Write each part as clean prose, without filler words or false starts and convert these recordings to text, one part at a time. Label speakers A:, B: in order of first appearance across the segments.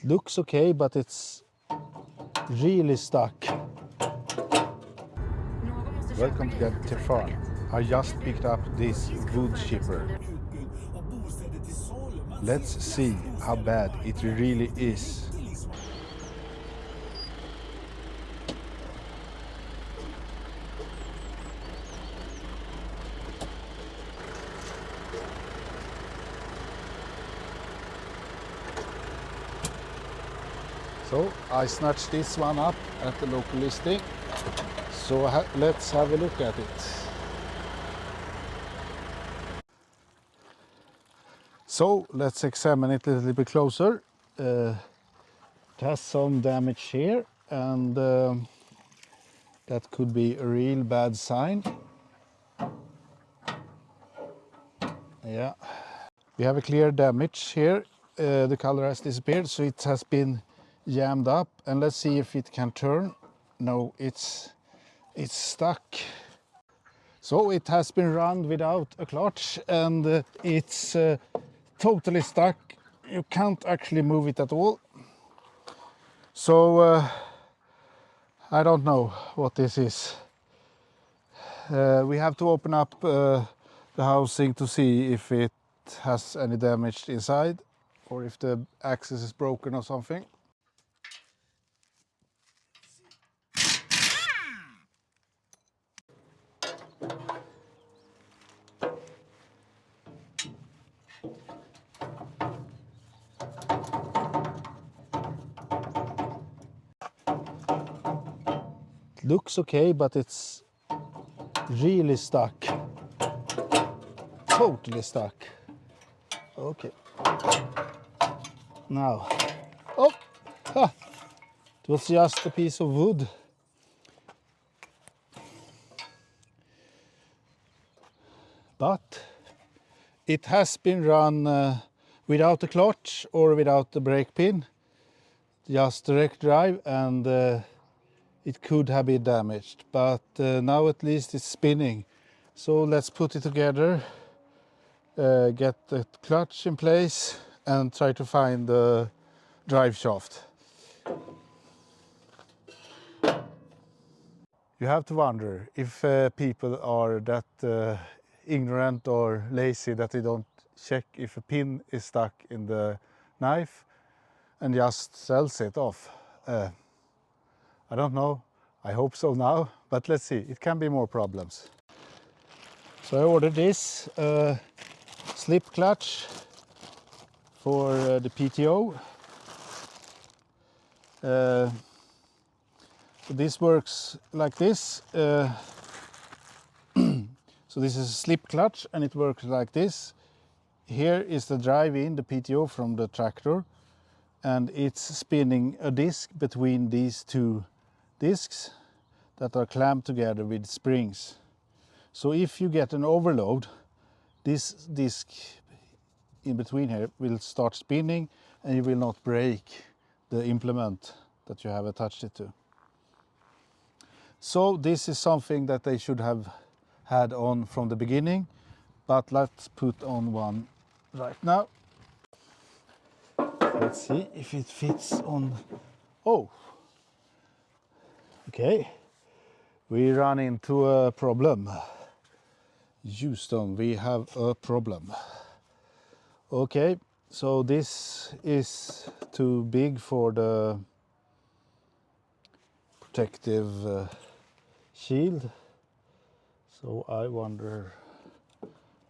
A: Looks okay, but it's really stuck. Welcome to Gadgeteer Farm. I just picked up this wood chipper. Let's see how bad it really is. So I snatched this one up at the local listing. So let's have a look at it. So let's examine it a little bit closer. It has some damage here, and that could be a real bad sign. Yeah, we have a clear damage here. The color has disappeared, so it has been jammed up, and let's see if it can turn. No, it's stuck. So it has been run without a clutch, and it's totally stuck. You can't actually move it at all. So I don't know what this is. We have to open up the housing to see if it has any damage inside or if the axis is broken or something. It looks okay, but it's really stuck. Totally stuck. Okay. Now, oh, it was just a piece of wood. But it has been run without a clutch or without the brake pin, just direct drive, and it could have been damaged. But now at least it's spinning. So let's put it together, get the clutch in place, and try to find the drive shaft. You have to wonder if people are that ignorant or lazy that they don't check if a pin is stuck in the knife and just sells it off. I don't know. I hope so now, but let's see. It can be more problems. So I ordered this slip clutch for the PTO. So this works like this. So this is a slip clutch and it works like this. Here is the drive-in, the PTO from the tractor, and it's spinning a disc between these two discs that are clamped together with springs. So if you get an overload, this disc in between here will start spinning and you will not break the implement that you have attached it to. So this is something that they should have had on from the beginning, but let's put on one right now. Let's see if it fits on. Oh, okay. We run into a problem. Houston, we have a problem. Okay, so this is too big for the protective shield. So I wonder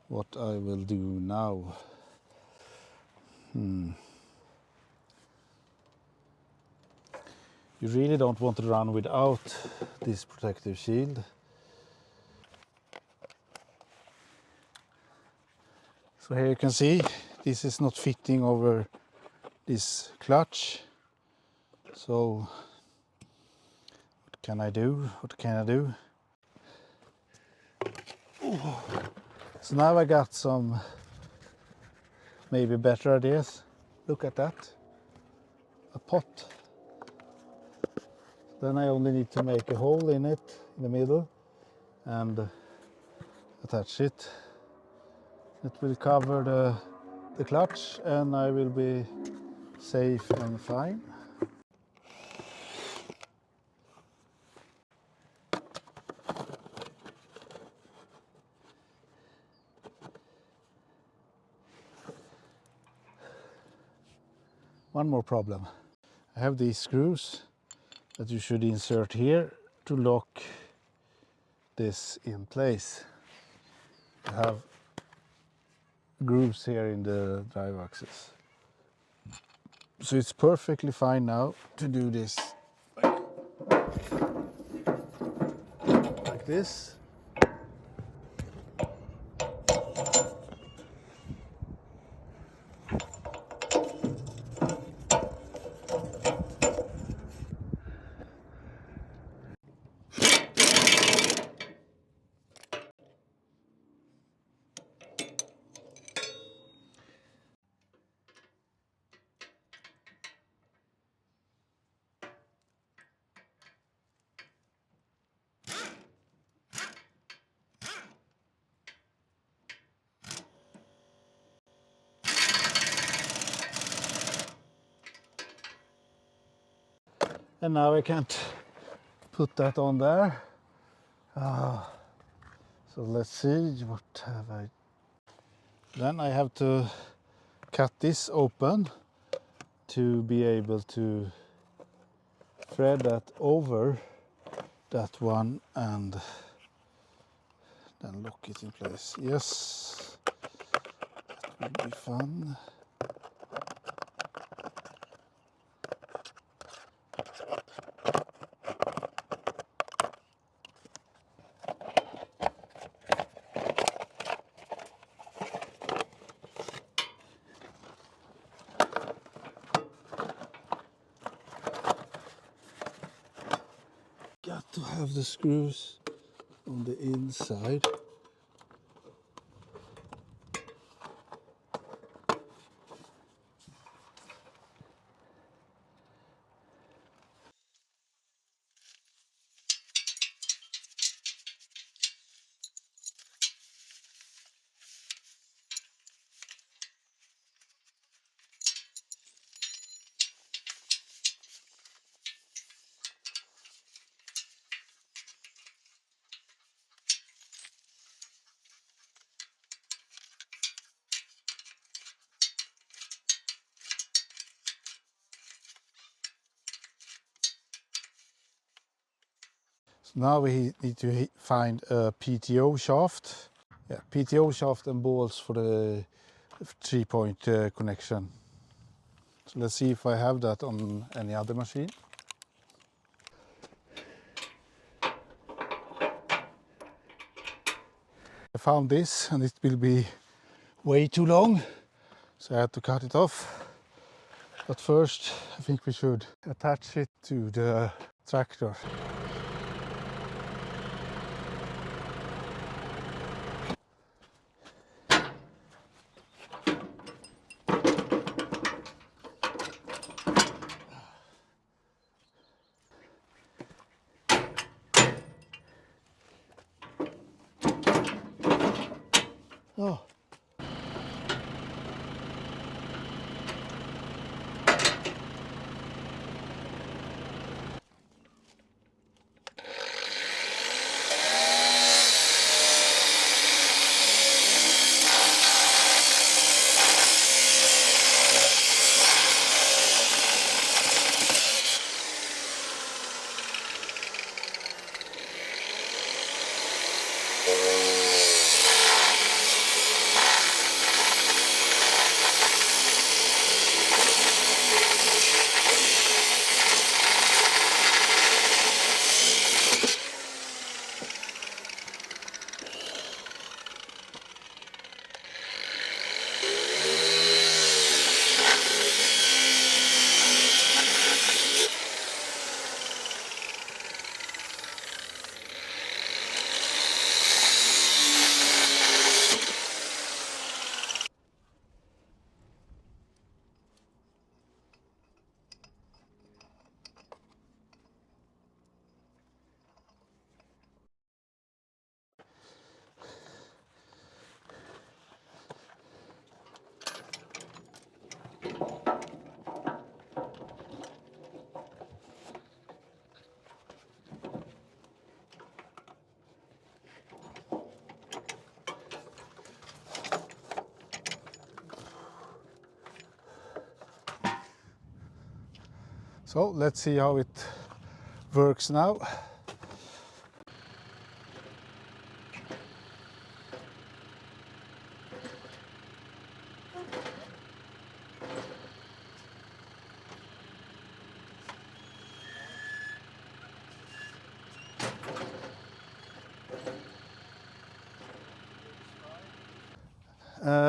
A: what I will do now. You really don't want to run without this protective shield. So here you can see this is not fitting over this clutch. So what can I do? What can I do? So now I got some maybe better ideas. Look at that. A pot. Then I only need to make a hole in it in the middle and attach it. It will cover the clutch and I will be safe and fine. One more problem. I have these screws that you should insert here to lock this in place. I have grooves here in the drive axis. So it's perfectly fine now to do this like this. And now I can't put that on there. So let's see, what have I? Then I have to cut this open to be able to thread that over that one and then lock it in place. Yes, that will be fun. Got to have the screws on the inside. So now we need to find a PTO shaft. Yeah, PTO shaft and balls for the 3-point connection. So let's see if I have that on any other machine. I found this and it will be way too long, so I had to cut it off. But first I think we should attach it to the tractor. Oh. So let's see how it works now.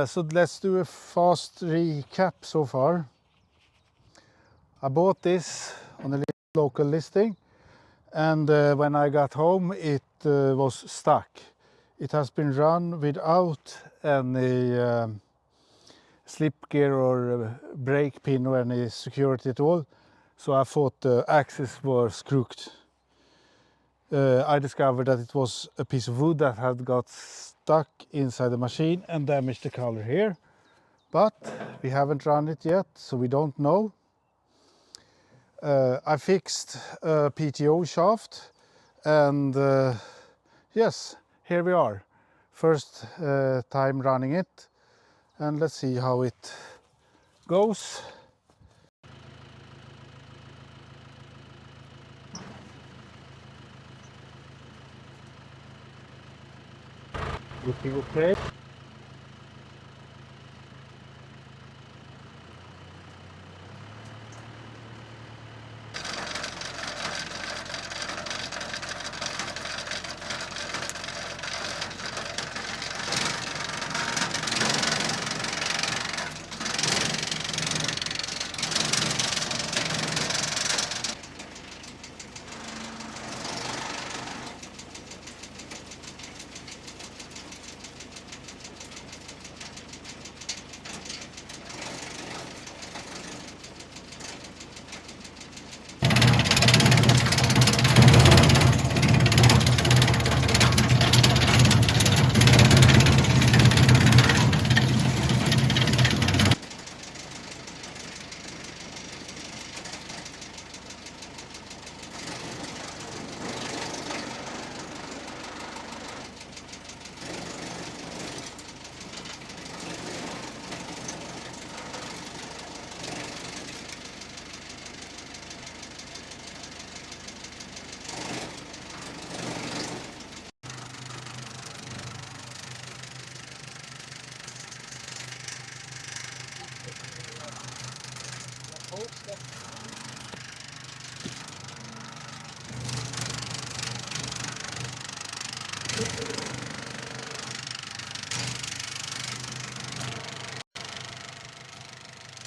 A: So let's do a fast recap so far. I bought this on a local listing, and when I got home it was stuck. It has been run without any slip gear or brake pin or any security at all, so I thought the axis was crooked. I discovered that it was a piece of wood that had got stuck inside the machine and damaged the color here, but we haven't run it yet, so we don't know. I fixed a PTO shaft, and yes, here we are. First time running it, and let's see how it goes. Looking okay.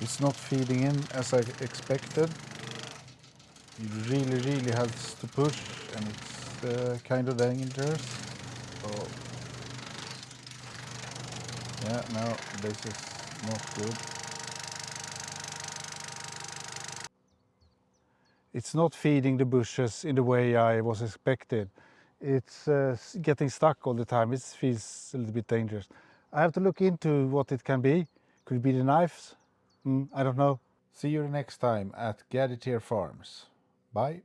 A: It's not feeding in as I expected. It really has to push, and it's kind of dangerous. So yeah, no, this is not good. It's not feeding the bushes in the way I was expected. It's getting stuck all the time. It feels a little bit dangerous. I have to look into what it can be. Could it be the knives? I don't know. See you next time at Gadgeteer Farms. Bye.